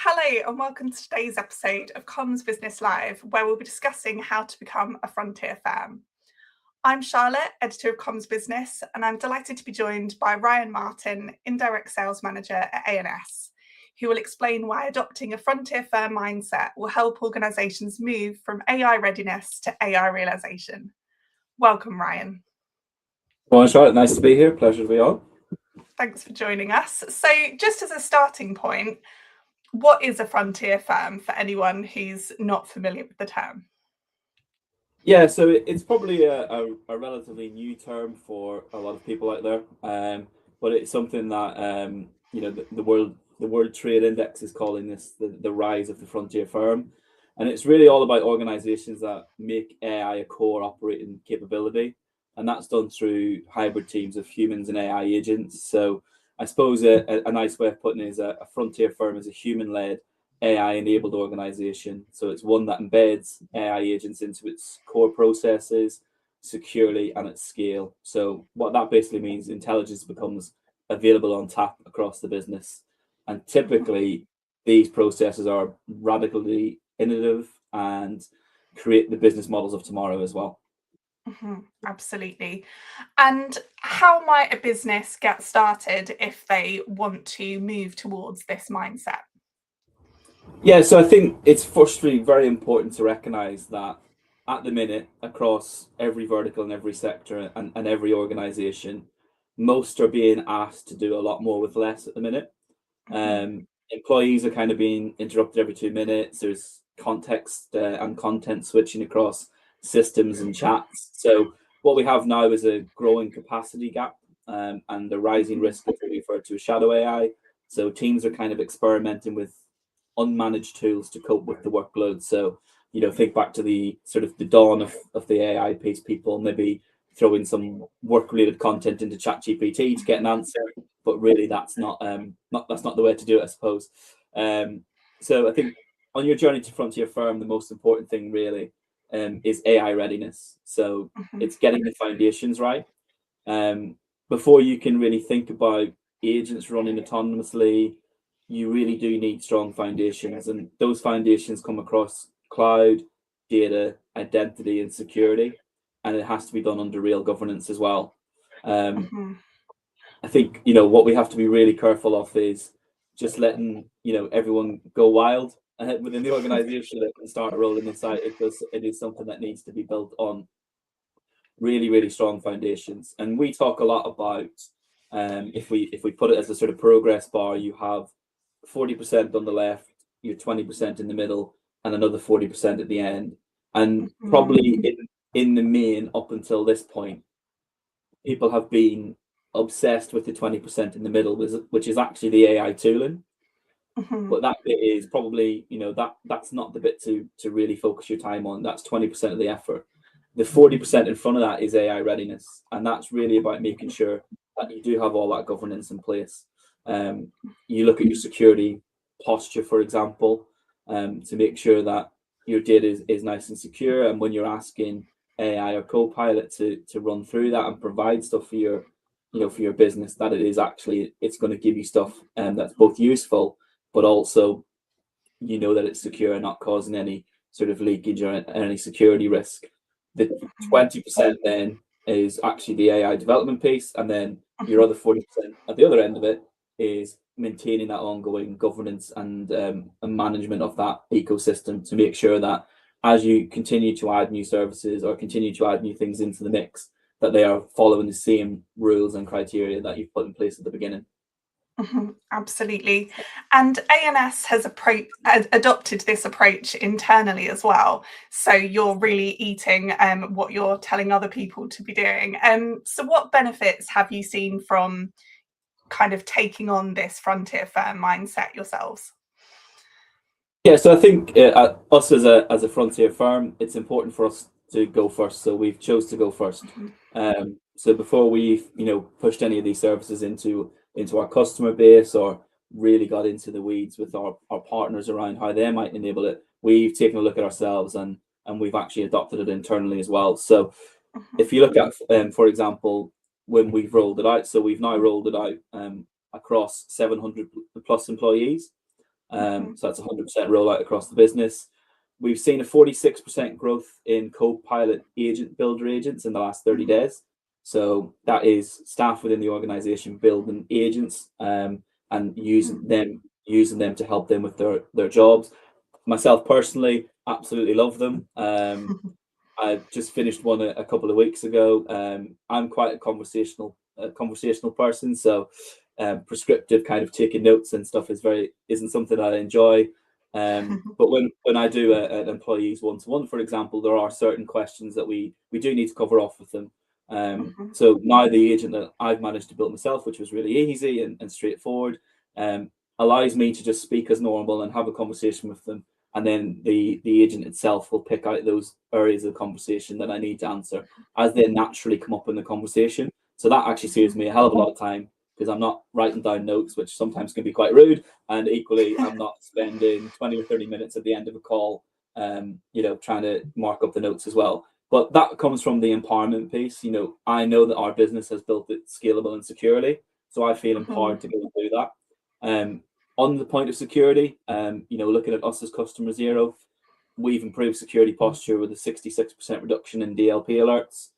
Hello and welcome to today's episode of Comms Business Live, where we'll be discussing how to become a frontier firm. I'm Charlotte, editor of Comms Business, and I'm delighted to be joined by Ryan Martin, indirect sales manager at ANS, who will explain why adopting a frontier firm mindset will help organisations move from AI readiness to AI realisation. Welcome, Ryan. Well, Charlotte, nice to be here. Pleasure to be on. Thanks for joining us. So just as a starting point, what is a frontier firm for anyone who's not familiar with the term? Yeah, so it's probably a relatively new term for a lot of people out there, but it's something that the World Trade Index is calling this the rise of the frontier firm, and it's really all about organisations that make AI a core operating capability, and that's done through hybrid teams of humans and AI agents. So I suppose a nice way of putting it is a frontier firm is a human-led AI-enabled organization. So it's one that embeds AI agents into its core processes securely and at scale. So what that basically means, intelligence becomes available on tap across the business. And typically, these processes are radically innovative and create the business models of tomorrow as well. Absolutely. And how might a business get started if they want to move towards this mindset? Yeah, so I think it's firstly very important to recognize that at the minute, across every vertical and every sector and every organization, most are being asked to do a lot more with less at the minute. Employees are kind of being interrupted every 2 minutes. There's context and content switching across systems and chats. So what we have now is a growing capacity gap and the rising risk of what we refer to as shadow AI. So teams are kind of experimenting with unmanaged tools to cope with the workload. So, think back to the sort of the dawn of the AI piece, people maybe throwing some work-related content into ChatGPT to get an answer, but really that's not the way to do it, I suppose. So I think on your journey to frontier firm, the most important thing really is AI readiness. So it's getting the foundations right. Before you can really think about agents running autonomously, you really do need strong foundations, and those foundations come across cloud, data, identity, and security, and it has to be done under real governance as well. I think what we have to be really careful of is just letting everyone go wild within the organization and start rolling inside it, because it is something that needs to be built on really, really strong foundations. And we talk a lot about if we put it as a sort of progress bar, you have 40% on the left, you're 20% in the middle, and another 40% at the end. And probably in the main, up until this point, people have been obsessed with the 20% in the middle, which is actually the AI tooling. But that bit is probably, that's not the bit to really focus your time on. That's 20% of the effort. The 40% in front of that is AI readiness. And that's really about making sure that you do have all that governance in place. You look at your security posture, for example, to make sure that your data is nice and secure. And when you're asking AI or Copilot to run through that and provide stuff for your, for your business, that it's going to give you stuff that's both useful, but also, that it's secure and not causing any sort of leakage or any security risk. The 20% then is actually the AI development piece, and then your other 40% at the other end of it is maintaining that ongoing governance and management of that ecosystem to make sure that as you continue to add new services or continue to add new things into the mix, that they are following the same rules and criteria that you've put in place at the beginning. Absolutely. And ANS has adopted this approach internally as well. So you're really eating what you're telling other people to be doing. So what benefits have you seen from kind of taking on this frontier firm mindset yourselves? Yeah, so I think us as a frontier firm, it's important for us to go first. So we've chose to go first. So before we've pushed any of these services into our customer base or really got into the weeds with our partners around how they might enable it, we've taken a look at ourselves and we've actually adopted it internally as well. So if you look at, for example, when we've rolled it out, so we've now rolled it out across 700 plus employees. So that's 100% rollout across the business. We've seen a 46% growth in co-pilot agent builder agents in the last 30 days. So that is staff within the organization building agents and using them to help them with their jobs. Myself personally, absolutely love them. I just finished one a couple of weeks ago. I'm quite a conversational person, so prescriptive kind of taking notes and stuff isn't something I enjoy. But when I do an employees one-to-one, for example, there are certain questions that we do need to cover off with them. So now the agent that I've managed to build myself, which was really easy and straightforward, allows me to just speak as normal and have a conversation with them. And then the agent itself will pick out those areas of the conversation that I need to answer as they naturally come up in the conversation. So that actually saves me a hell of a lot of time, because I'm not writing down notes, which sometimes can be quite rude. And equally, I'm not spending 20 or 30 minutes at the end of a call, trying to mark up the notes as well. But that comes from the empowerment piece. I know that our business has built it scalable and securely, so I feel empowered to go and do that. On the point of security, looking at us as customer zero, we've improved security posture with a 66% reduction in DLP alerts.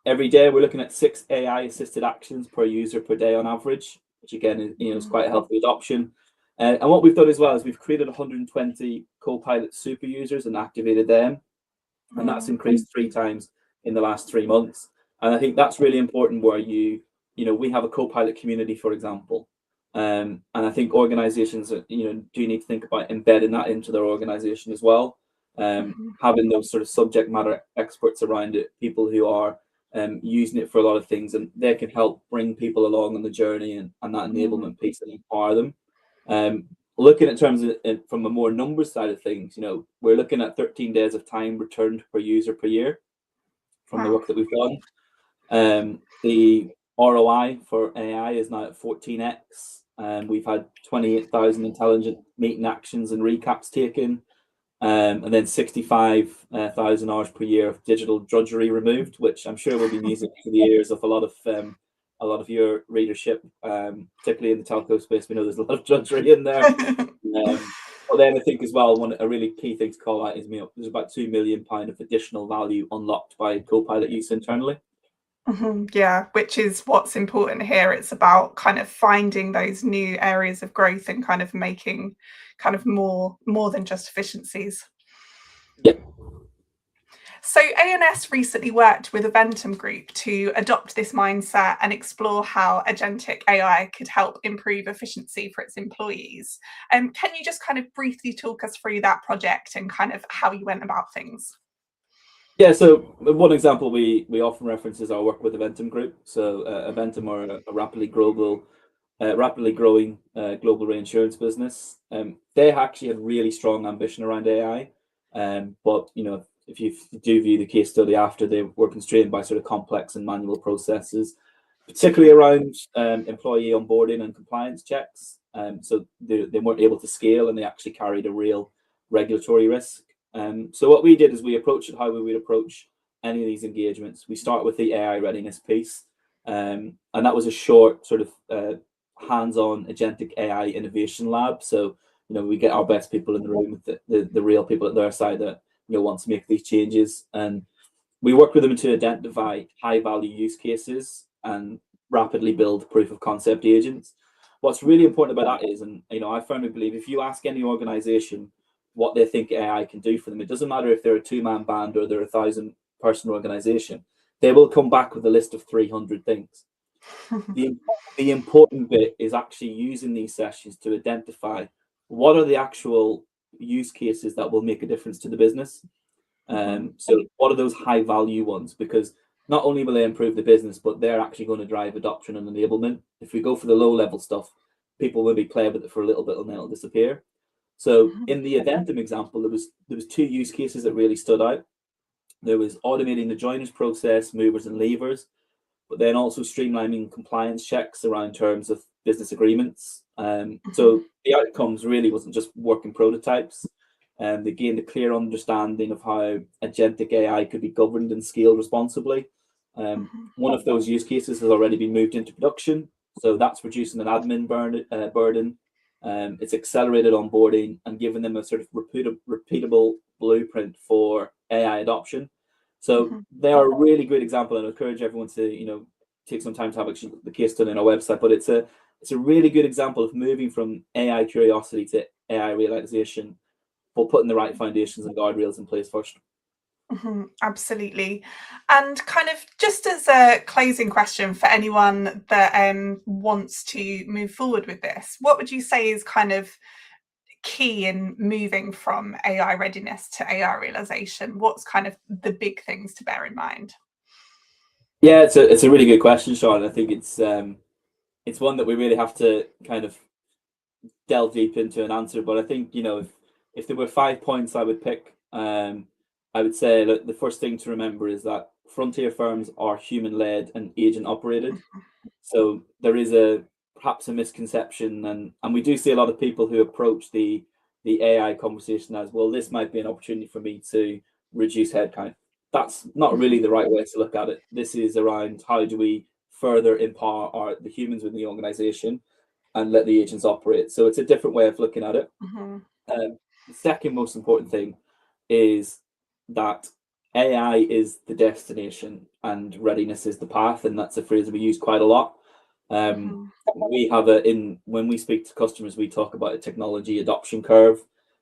Every day we're looking at 6 AI assisted actions per user per day on average, which again is quite a healthy adoption. And what we've done as well is we've created 120 Copilot super users and activated them, and that's increased 3 times in the last 3 months. And I think that's really important, where we have a Copilot community, for example. And I think organizations do need to think about embedding that into their organization as well. Having those sort of subject matter experts around it, people who are using it for a lot of things, and they can help bring people along on the journey and that enablement piece and empower them. Looking in terms of from a more numbers side of things, we're looking at 13 days of time returned per user per year from the work that we've done. The ROI for AI is now at 14x. We've had 28,000 intelligent meeting actions and recaps taken, and then 65,000 hours per year of digital drudgery removed, which I'm sure will be music to the ears of a lot of your readership, particularly in the telco space. We know there's a lot of drudgery in there. But then I think as well, a really key thing to call out is there's about £2 million of additional value unlocked by Copilot use internally. Yeah, which is what's important here. It's about kind of finding those new areas of growth and kind of making kind of more than just efficiencies. Yeah. So ANS recently worked with Aventum Group to adopt this mindset and explore how agentic AI could help improve efficiency for its employees. Can you just kind of briefly talk us through that project and kind of how you went about things? Yeah, so one example we often reference is our work with Aventum Group. So Aventum are a rapidly growing global reinsurance business. They actually had really strong ambition around AI, but if you do view the case study after, they were constrained by sort of complex and manual processes, particularly around employee onboarding and compliance checks. So they weren't able to scale, and they actually carried a real regulatory risk. So what we did is we approached it how we would approach any of these engagements. We start with the AI readiness piece, and that was a short sort of hands-on agentic AI innovation lab. So we get our best people in the room with the real people at their side that want to make these changes, and we work with them to identify high-value use cases and rapidly build proof of concept agents. What's really important about that is, and I firmly believe, if you ask any organization what they think AI can do for them, it doesn't matter if they're a 2-man band or they're a 1,000-person organization, they will come back with a list of 300 things. The important bit is actually using these sessions to identify what are the actual use cases that will make a difference to the business. So what are those high value ones? Because not only will they improve the business, but they're actually going to drive adoption and enablement. If we go for the low level stuff, people will be playing with it for a little bit and then it'll disappear. So in the Aventum example, there was 2 use cases that really stood out. There was automating the joiners process, movers and leavers, but then also streamlining compliance checks around terms of business agreements. So the outcomes really wasn't just working prototypes. They gained a clear understanding of how agentic AI could be governed and scaled responsibly. One of those use cases has already been moved into production, so that's reducing an admin burden. It's accelerated onboarding and given them a sort of repeatable blueprint for AI adoption. So they are a really good example, and I encourage everyone to take some time to have actually the case study on our website. But it's a really good example of moving from AI curiosity to AI realization, but putting the right foundations and guardrails in place first. Absolutely. And kind of just as a closing question for anyone that wants to move forward with this, what would you say is kind of key in moving from AI readiness to AI realization? What's kind of the big things to bear in mind? Yeah, it's a really good question, Sean. I think it's one that we really have to kind of delve deep into and answer. But I think if there were 5 points I would pick, I would say that the first thing to remember is that frontier firms are human-led and agent-operated. So there is perhaps a misconception, and we do see a lot of people who approach the AI conversation as, well, this might be an opportunity for me to reduce headcount. That's not really the right way to look at it. This is around how do we further empower the humans within the organization and let the agents operate. So it's a different way of looking at it. The second most important thing is that AI is the destination and readiness is the path, and that's a phrase that we use quite a lot. We have when we speak to customers, we talk about a technology adoption curve,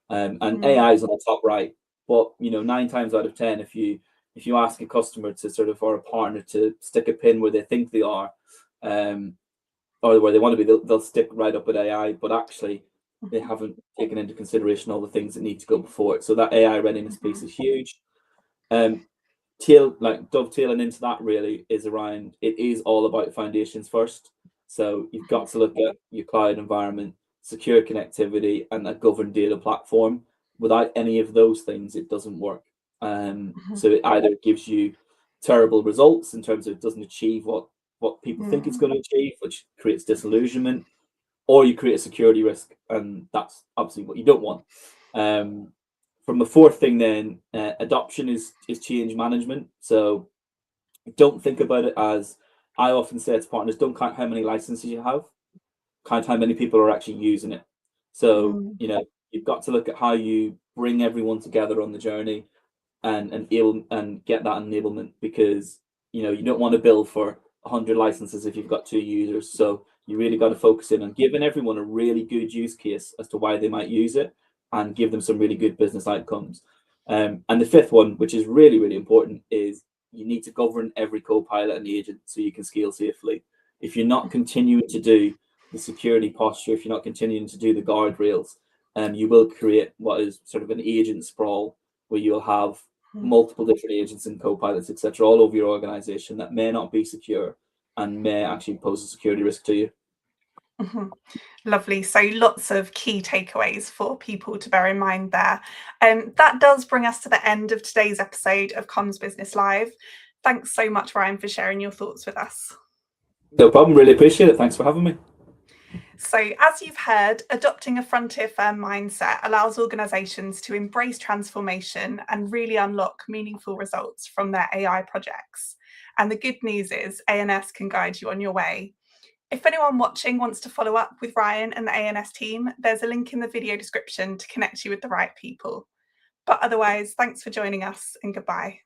and AI is on the top right. But 9 times out of 10, if you ask a customer or a partner to stick a pin where they think they are, or where they want to be, they'll stick right up with AI. But actually, they haven't taken into consideration all the things that need to go before it. So that AI readiness piece is huge. Dovetailing into that really is around, it is all about foundations first. So you've got to look at your cloud environment, secure connectivity, and a governed data platform. Without any of those things, it doesn't work. So it either gives you terrible results in terms of it doesn't achieve what people think it's going to achieve, which creates disillusionment, or you create a security risk, and that's obviously what you don't want. From the fourth thing then, adoption is change management. So don't think about it as, I often say to partners, don't count how many licenses you have, count how many people are actually using it. So you've got to look at how you bring everyone together on the journey and get that enablement, because you don't want to bill for 100 licenses if you've got 2 users. So you really got to focus in on giving everyone a really good use case as to why they might use it, and give them some really good business outcomes. And the fifth one, which is really, really important, is you need to govern every co-pilot and agent so you can scale safely. If you're not continuing to do the security posture, if you're not continuing to do the guardrails, you will create what is sort of an agent sprawl, where you'll have multiple different agents and co-pilots, etc., all over your organization that may not be secure and may actually pose a security risk to you. Lovely. So lots of key takeaways for people to bear in mind there. That does bring us to the end of today's episode of Comms Business Live. Thanks so much, Ryan, for sharing your thoughts with us. No problem. Really appreciate it. Thanks for having me. So, as you've heard, adopting a frontier firm mindset allows organisations to embrace transformation and really unlock meaningful results from their AI projects. And the good news is ANS can guide you on your way. If anyone watching wants to follow up with Ryan and the ANS team, there's a link in the video description to connect you with the right people. But otherwise, thanks for joining us and goodbye.